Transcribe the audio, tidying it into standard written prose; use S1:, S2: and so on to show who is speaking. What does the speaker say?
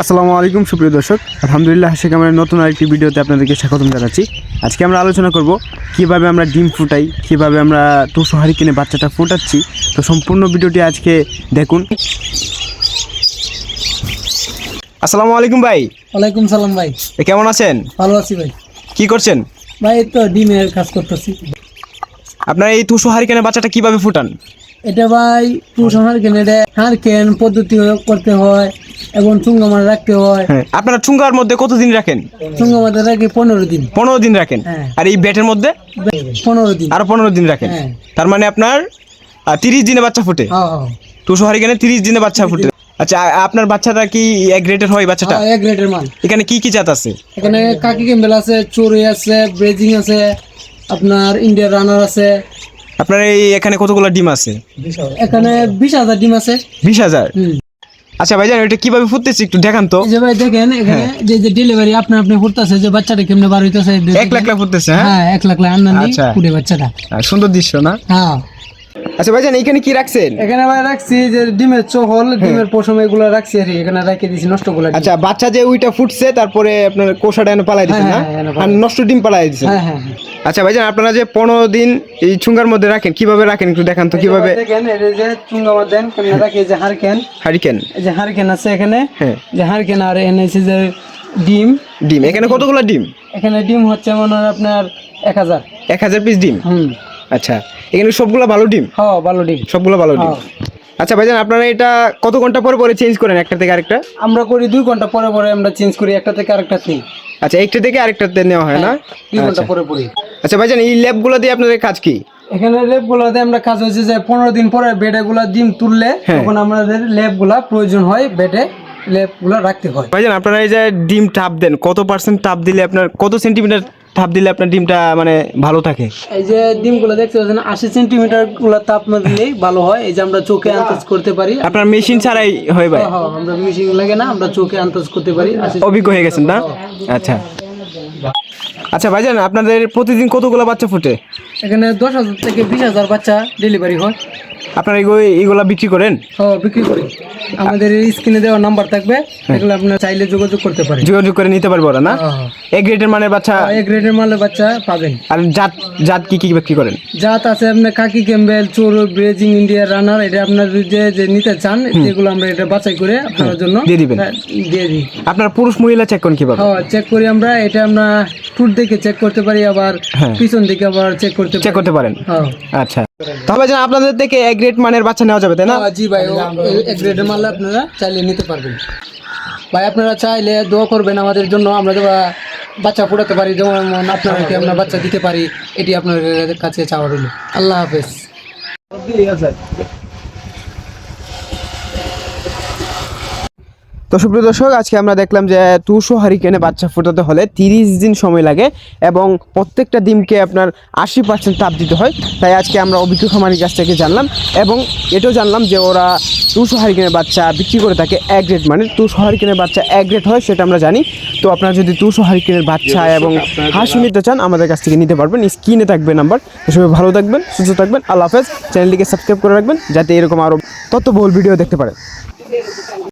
S1: আসসালামু আলাইকুম সুপ্রিয় দর্শক, আলহামদুলিল্লাহ আশিক আমার নতুন আরেকটি ভিডিওতে আপনাদেরকে স্বাগতম জানাচ্ছি। আজকে আমরা আলোচনা করব কিভাবে আমরা ডিম ফুটাই, কিভাবে আমরা তুষো হারিকেনে বাচ্চাটা ফুটাচ্ছি। তো সম্পূর্ণ ভিডিওটি আজকে দেখুন। আসসালামু আলাইকুম ভাই।
S2: ওয়ালাইকুম সালাম ভাই।
S1: কেমন আছেন?
S2: ভালো আছি ভাই।
S1: কি করছেন
S2: ভাই? এই তো ডিমের কাজ করতেছি।
S1: আপনার এই তুষো হারিকেনে বাচ্চাটা কিভাবে ফুটান?
S2: এটা ভাই তুষো হারকেন পদ্ধতি করতে হয় এবং চুঙ্গা মারা রাখতে হয়।
S1: হ্যাঁ, আপনারা চুঙ্গার মধ্যে কতদিন রাখেন?
S2: চুঙ্গা মারা রাখি 15 দিন।
S1: 15 দিন রাখেন।
S2: হ্যাঁ।
S1: আর এই ব্যাটের মধ্যে
S2: 15 দিন।
S1: আরো 15 দিন রাখেন।
S2: হ্যাঁ।
S1: তার মানে আপনার 30 দিনে বাচ্চা ফুটে।
S2: হ্যাঁ।
S1: তুষো হারিকেনে 30 দিনে বাচ্চা ফুটে। আচ্ছা, আপনার বাচ্চাটা কি এক গ্রেডের হয় বাচ্চাটা?
S2: এক গ্রেডের মাল।
S1: এখানে কি কি জাত আছে?
S2: এখানে কাকি ক্যাম্বেল আছে, চড়ুই আছে, ব্রেজিং আছে, আপনার ইন্ডিয়ান রানার আছে।
S1: আপনার এখানে কতগুলো ডিম আছে?
S2: এখানে 20,000 ডিম আছে।
S1: 20,000? আচ্ছা ভাইজান, এটা কিভাবে ফুটতেছে একটু দেখান তো।
S2: এই যে ভাই দেখেন এখানে যে ডেলিভারি আপনি ফুটতেছে, যে বাচ্চাটা কেমনে বার হইতেছে।
S1: 1 লাখ ফুটতেছে?
S2: হ্যাঁ 1 লাখ আন্দানি
S1: আচ্ছা।
S2: ফুটে বাচ্চাটা।
S1: সুন্দর দৃশ্য না?
S2: হ্যাঁ।
S1: আচ্ছা ভাইজান, এখানে কি রাখছেন?
S2: এখানে ভাই রাখছি যে ডিমের চহল, ডিমের পশম এগুলো রাখছি আর এখানে রেখে দিছি নষ্ট গুলো।
S1: আচ্ছা, বাচ্চা যে ওইটা ফুটছে তারপরে আপনার কোষাটা এনে পালাই দিচ্ছেন না? আর নষ্ট ডিম পালাই দিচ্ছেন?
S2: হ্যাঁ হ্যাঁ।
S1: আচ্ছা ভাইজান, আপনারা যে 15 দিন এই চুঙ্গার মধ্যে রাখেন, কিভাবে রাখেন একটু দেখান তো। কিভাবে
S2: দেখেন এই যে চুঙ্গা দেন কেমনে রাখি, যে হারিকেন এই যে হারিকেন আছে এখানে।
S1: হ্যাঁ,
S2: যে হারিকেন আর এনেছে যে ডিম।
S1: এখানে কতগুলো ডিম?
S2: এখানে ডিম হচ্ছে মনে হয় আপনার
S1: 1000 পিস ডিম। আচ্ছা, এখানে সবগুলো ভালো ডিম?
S2: হ্যাঁ ভালো ডিম,
S1: সবগুলো ভালো ডিম। আচ্ছা ভাইজান, আপনারা এটা কত ঘন্টা পরে পরে চেঞ্জ করেন একটা থেকে আরেকটা?
S2: আমরা করি 2 ঘন্টা পরে পরে আমরা চেঞ্জ করি, একটা থেকে আরেকটা নেই।
S1: আচ্ছা, একটা থেকে আরেকটাতে নেওয়া হয় না?
S2: 2 ঘন্টা পরে পরে।
S1: আচ্ছা ভাইজান, এই ল্যাবগুলো দিয়ে আপনাদের কাজ কি?
S2: এখানে ল্যাবগুলোতে আমরা কাজ হচ্ছে যে 15 দিন পরে বেডেগুলা ডিম তুললে তখন আমাদের ল্যাবগুলা প্রয়োজন হয়, বেডে ল্যাবগুলা রাখতে হয়।
S1: ভাইজান, আপনারা এই যে ডিম টাপ দেন, কত পার্সেন্ট টাপ দিলে আপনার, কত সেন্টিমিটার তাপ দিলে আপনার ডিমটা মানে ভালো থাকে?
S2: এই যে ডিমগুলো দেখতে পাচ্ছেন 80 সেন্টিমিটার গুলো তাপ না দিলেই ভালো হয়। এই যে আমরা চোখে আন্দাজ করতে পারি।
S1: আপনার মেশিন ছাড়াই হয় ভাই?
S2: হ্যাঁ, আমরা মেশিন লাগে না, আমরা চোখে আন্দাজ করতে পারি।
S1: অভিজ্ঞ হয়ে গেছেন না? আচ্ছা আচ্ছা ভাইজান, আপনাদের প্রতিদিন কতগুলো বাচ্চা ফুটে?
S2: এখানে 10,000 থেকে 20,000 বাচ্চা ডেলিভারি হয়।
S1: আপনারা এগুলা বিক্রি করেন?
S2: হ্যাঁ বিক্রি করি। আমাদের স্ক্রিনে দেওয়া নাম্বার থাকবে, এগুলো আপনারা চাইলে যোগাযোগ করতে পারেন।
S1: যোগাযোগ করে নিতে পারবো না? এক গ্রেডের মানের বাচ্চা? এক
S2: গ্রেডের মানের বাচ্চা পাবেন।
S1: আর জাত কি কি বিক্রি করেন?
S2: জাত আছে আপনার কাকি ক্যাম্বেল, চড়ুই, ব্রেজিং, ইন্ডিয়ান রানার। এটা আপনার যে নিতে চান যেগুলো আমরা এটা বাছাই করে আপনার জন্য
S1: দিয়ে দিবেন।
S2: দিয়ে দিই।
S1: আপনার পুরুষ মহিলা চেক করেন কিভাবে?
S2: হ্যাঁ চেক করি আমরা। এটা আমরা টুট দেখে চেক করতে পারি, আবার পিছন দিকে আবার চেক করতে
S1: পারেন।
S2: হ্যাঁ।
S1: আচ্ছা, তাহলে যেন আপনাদের থেকে এক গ্রেড মানের বাচ্চা নেওয়া যাবে তাই না?
S2: জি ভাই, এক গ্রেডের মাল আপনারা চাইলে নিতে পারবেন ভাই। আপনারা চাইলে দোয়া করবেন আমাদের জন্য, আমরা বাচ্চা ফুটাতে পারি, যেমন আপনাদেরকে আমরা বাচ্চা দিতে পারি। এটি আপনাদের কাছে চাওয়া রইল। আল্লাহ হাফেজ।
S1: তো সুপ্রিয় দর্শক, আজকে আমরা দেখলাম যে তুষো হারিকেনে বাচ্চা ফোটাতে হলে 30 দিন সময় লাগে এবং প্রত্যেকটা ডিমকে আপনার 80% তাপ দিতে হয়। তাই আজকে আমরা অভিজ্ঞ খামারির কাছ থেকে জানলাম এবং এটাও জানলাম যে ওরা তুষো হারিকেনের বাচ্চা বিক্রি করে থাকে এক গ্রেড, মানে তুষো হারিকেনের বাচ্চা এক গ্রেড হয় সেটা আমরা জানি। তো আপনারা যদি তুষো হারিকেনের বাচ্চা এবং হাঁস নিতে চান আমাদের কাছ থেকে নিতে পারবেন। স্ক্রিনে থাকবে নাম্বার। তো সবাই ভালো থাকবেন, সুস্থ থাকবেন। আল্লাহ হাফেজ। চ্যানেলটিকে সাবস্ক্রাইব করে রাখবেন যাতে এরকম আরও তথ্যবহুল ভিডিও দেখতে পারেন।